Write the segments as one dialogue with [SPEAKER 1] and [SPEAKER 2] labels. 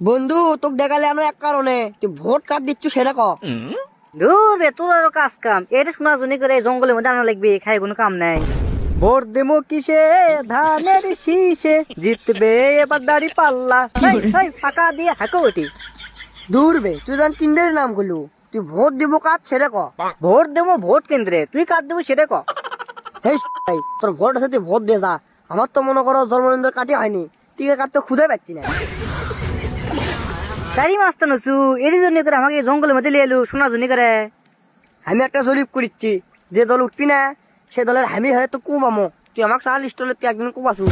[SPEAKER 1] বন্ধু তোকে দেখালে আমি এক কারণে তুই ভোট কার্ড দিচ্ছ সেটা ক।
[SPEAKER 2] দূর রে, তোর আরো কাজ কাম এটা শোনার জন্য করে জঙ্গলের মধ্যে আনা লাগবে, খাই কোনো কাম নাই। ভোট দেবো কিসে ধানের শীষে, জিতবে এবার দাড়ি পাল্লা, ফাঁকা দিয়ে হাঁকো ওটি।
[SPEAKER 1] দূর বে তুই জান তিনদের নাম গুলো, তুই ভোট দিব কাজ ছেড়ে ক।
[SPEAKER 2] ভোট দেবো ভোট কেন্দ্রে, তুই কার দেবো সেটা ক।
[SPEAKER 1] হেই ভাই তোর ভোট আছে তুই ভোট দিয়ে যা। আমার তো মনে করো জন্মদিনের কাটি হয়নি, টিকে কাটতে খুঁজে পাচ্ছি না।
[SPEAKER 2] গাড়ি মাস্তা নসু এর জন্য করে আমাকে জঙ্গলের মধ্যে লিয়ে এলু শোনার জন্য করে।
[SPEAKER 1] আমি একটা জরিপ করিচ্ছি, যে দল উঠবি না সে দলের আমি হয়তো কুবামো, তুই আমাকে সারা লিস্টলে তুই একদিন কুবাসু।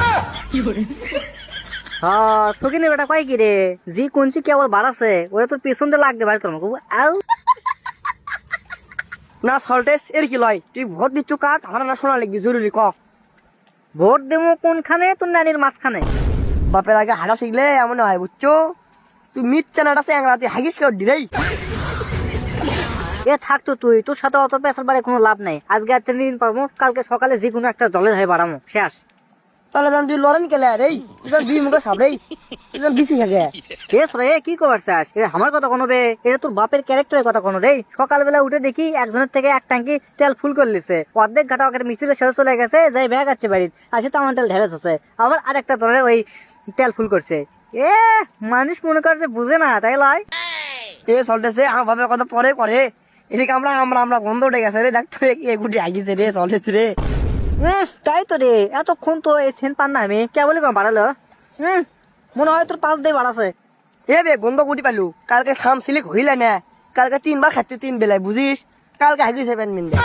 [SPEAKER 2] হ্যাঁ সকিনের বেটা কয় কি রে, জি কোনছি কেবল বাড়াছে ওরা তোর পেছন দিয়ে লাগবে বার করবো আউ।
[SPEAKER 1] না সল্টেস এর কি লয়, তুই ভোট দিচ্ছ কাট আমার না শোনা লিখবি জরুরি ক।
[SPEAKER 2] ভোট দেবো কোনখানে, তোর নানির মাঝখানে।
[SPEAKER 1] বাপের আগে হাঁটা শিখলে এমন হয় বুঝছো, তুই মিথ চানাটা চ্যাংরা তুই হাগিস কেউ দিলেই।
[SPEAKER 2] এ থাকতো তুই, তোর সাথে অত পেশার বাড়ি কোনো লাভ নাই। আজকে আর দিন পারবো, কালকে সকালে যে কোনো একটা দলের হয়ে বাড়াবো শেষ।
[SPEAKER 1] তাহলে জান তুই লড়েন কেলে রে, তুই তো দুই মুখে সাপ রে, তুই তো বিসি থাকে।
[SPEAKER 2] কে সরে কি কবার চাস, এটা আমার কথা কোনো বে, এটা তোর বাপের ক্যারেক্টারের কথা কোনো রে। সকালবেলা উঠে দেখি একজনের থেকে এক ট্যাঙ্কি তেল ফুল করে লিছে, অর্ধেক ঘাটা ওকে মিছিলের সাথে চলে গেছে, যাই ব্যাগ আছে বাড়ির আছে তো আমার তেল ঢেলে ধরছে, আবার আরেকটা ধরে ওই তেল ফুল করছে। এ মানুষ মনে করছে বুঝে না তাই লয়।
[SPEAKER 1] এ সল্টেসে আমার বাপের কথা পরে করে, এদিকে আমরা আমরা আমরা গন্ধ উঠে গেছে রে, দেখতো এগুটি আগিছে রে সল্টেস রে।
[SPEAKER 2] তাই তো রে, এতক্ষণ তো এই সেন পান না আমি কে বলি কম বাড়ালো। মনে হয় তোর পাঁচ দিয়ে বাড়াছে।
[SPEAKER 1] এ বে গন্ধ গুটি পালু, কালকে সাম সিলিক হইলে না, কালকে 3 বার খাচ্ছি 3 বেলায় বুঝিস, কালকে হাগিছে প্যান মিনবে।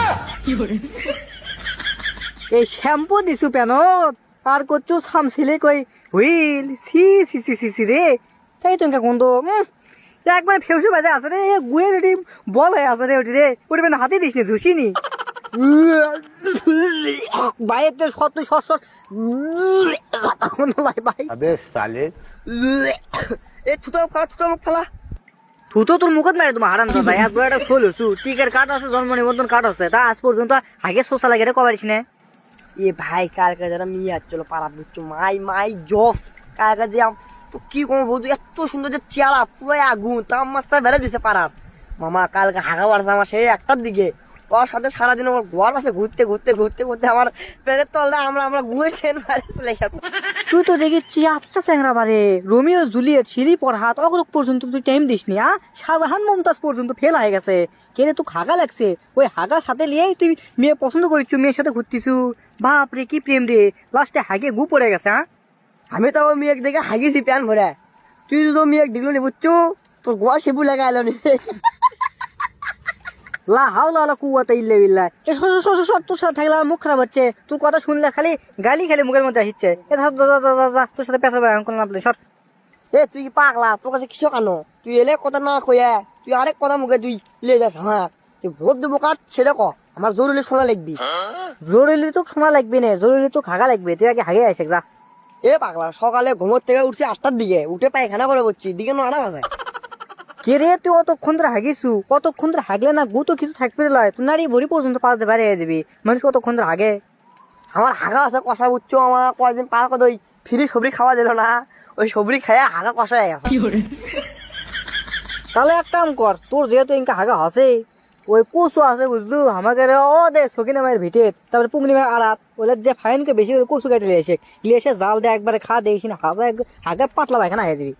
[SPEAKER 2] এই শ্যাম্পু দিছু প্যানত আর করছু সামছিলে কই হুইল সি সি সি সি সি রে, তাই তো গন্ধ। একবার ফেউসে বাজে আছে রে, গুয়ে রেডি বল হয়ে আছে রে ওটি রে, ওটি মানে হাতে দিস নি ধুসিনি বাইরে সত সত সত ভাই।
[SPEAKER 3] अबे साले
[SPEAKER 1] এ ছুতো ফালা ছুতো মুখ ফালা।
[SPEAKER 2] থুতো তোর মুখত মারে তোমার হারাম দাদা, এত বড় একটা ফুল হসু টিকের কাঠ আছে, জন্ম নিবন্ধন কাঠ আছে, তা আজ পর্যন্ত আগে শোষা লাগে রে কবারিস না।
[SPEAKER 1] এ ভাই কালকে যারা মিয়া চলো পাড়া বুঝছো মাই মাই জস, কালকে যে তো কি কম বলতো এত সুন্দর যে চেয়ারা পুরো আগুন, তার মাছটা বেড়ে দিছে পাড়ার মামা। কালকে হাগা বাড়ছে আমার সেই 1টার দিকে, ওর সাথে সারাদিন আমার গোয়ার পাশে ঘুরতে ঘুরতে ঘুরতে ঘুরতে আমার পেটের তলটা আমরা আমরা ঘুমেছেন চলে গেছে।
[SPEAKER 2] তুই তো দেখেছি আচ্ছা চ্যাংরা বারে, রোমিও জুলিয়েট সিঁড়ি পড়হাত অগ্রক পর্যন্ত তুই টাইম দিস নি, শাহজাহান মমতাজ পর্যন্ত ফেল হয়ে গেছে। কে রে তুই হাগা লাগছে, ওই হাগার সাথে লিয়েই তুই মেয়ে পছন্দ করিস, মেয়ের সাথে ঘুরতিছু। বাপ রে কি প্রেম রে, লাস্টে হাগে গু পড়ে গেছে।
[SPEAKER 1] আমি তো মেয়েক দেখে হাগিছি প্যান ভরে, তুই তো মেয়েক দেখলো নি বুঝছো, তোর গোয়া সেবু লেগে এলো নি।
[SPEAKER 2] লা হাওলা লা কুওয়াতা ইল্লা বিল্লাহ। এ তোর সাথে থাকলে আমার মুখ খারাপ হচ্ছে, তোর কথা শুনলে খালি গালি খালি মুখের মধ্যে আসছে। এ তোর সাথে পেশা বেড়া কোনো লাভ নেই, সর।
[SPEAKER 1] এ তুই কি পাগলা, তোর কাছে কিসব কানো, তুই এলে কথা না কয়ে তুই আরেক কথা মুখে তুই লে যাস। হ্যাঁ তুই ভোট দেবো কাট সেটা ক, আমার জরুরি শোনা লিখবি।
[SPEAKER 2] জরুরি তো শোনা লাগবে না, জরুরি তো হাগা লাগবে, তুই আগে হাগে আসে যা।
[SPEAKER 1] এ পাগলা সকালে ঘুমোর থেকে উঠছি 8টার দিকে, উঠে পায়খানা করে বসছি দিকে 9টা বাজে।
[SPEAKER 2] কে রে তুই অতক্ষণ ধরে হাগিছু, কতক্ষণ ধরে হাগলে না গু তো কিছু থাকবে লয়, তুই নারী ভরি পর্যন্ত পাঁচ দিয়ে বাইরে যাবি, মানুষ কতক্ষণ ধরে হাগে।
[SPEAKER 1] আমার হাগা আছে কষা বুঝছো, আমার কয়েকদিন পার করে ওই ফ্রি সবরি খাওয়া দিল না, ওই সবরি খাইয়া হাগা কষা হয়ে গেছে।
[SPEAKER 2] তাহলে এক কাম কর, তোর যেহেতু ইনকা হাগা আছে, ওই কচু আছে বুঝলু আমাকে ও দে সকিনা মায়ের ভিটে, তারপরে পুংনি মায়ের আড়াত ওইলে যে ফাইনকে বেশি করে কচু কেটে লিয়ে এসে জাল দিয়ে একবারে খা দেখি না হাগা হাগা পাতলা পায়খানা হয়ে যাবি।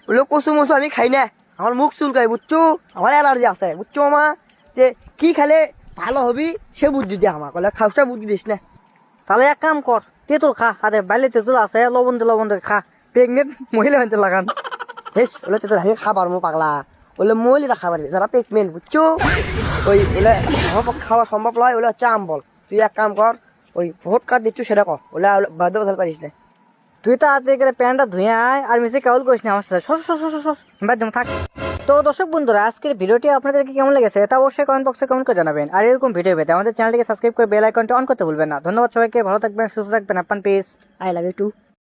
[SPEAKER 1] ওগুলো কচু মচু আমি খাই না, আমার মুখ চুলকাই বুঝছো, আমার অ্যালার্জি আছে বুঝছো আমা, যে কি খেলে ভালো হবি সে বুদ্ধি দিয়ে আমার কলে খাওয়া বুদ্ধি দিস না।
[SPEAKER 2] তাহলে এক কাম কর, তেঁতুল খা, আরে বাইলে তেঁতুল আছে লবণ দিয়ে খা, প্রেগনেন্ট মহিলা হইতে লাগান।
[SPEAKER 1] বেশ ওলে তো ধাকে খাবার মো পাগলা, ওলে মহিলা খাবার যারা প্রেগনেন্ট বুঝছো, ওই ওলে আমার পক্ষে খাওয়া সম্ভব নয়, ওলে হচ্ছে আমবল। তুই এক কাম কর, ওই ভোট কার্ড দিচ্ছ সেটা কর, ওলে বাধ্য বসাতে পারিস না।
[SPEAKER 2] তুই তো হাতে করে প্যান্টটা ধুয়ে আয় আর মিশে কেবল করিস না আমার সাথে, সস বাদ থাক। তো দর্শক বন্ধুরা আজকের ভিডিওটি আপনাদেরকে কেমন লেগেছে তা অবশ্যই কমেন্ট বক্সে কমেন্ট করে জানাবেন, আর এরকম ভিডিও পেতে আমাদের চ্যানেলটিকে সাবস্ক্রাইব করে বেল আইকনটি অন করতে ভুলবেন না। ধন্যবাদ সবাইকে, ভালো থাকবেন, সুস্থ থাকবেন, আপনার peace,
[SPEAKER 1] I love you two.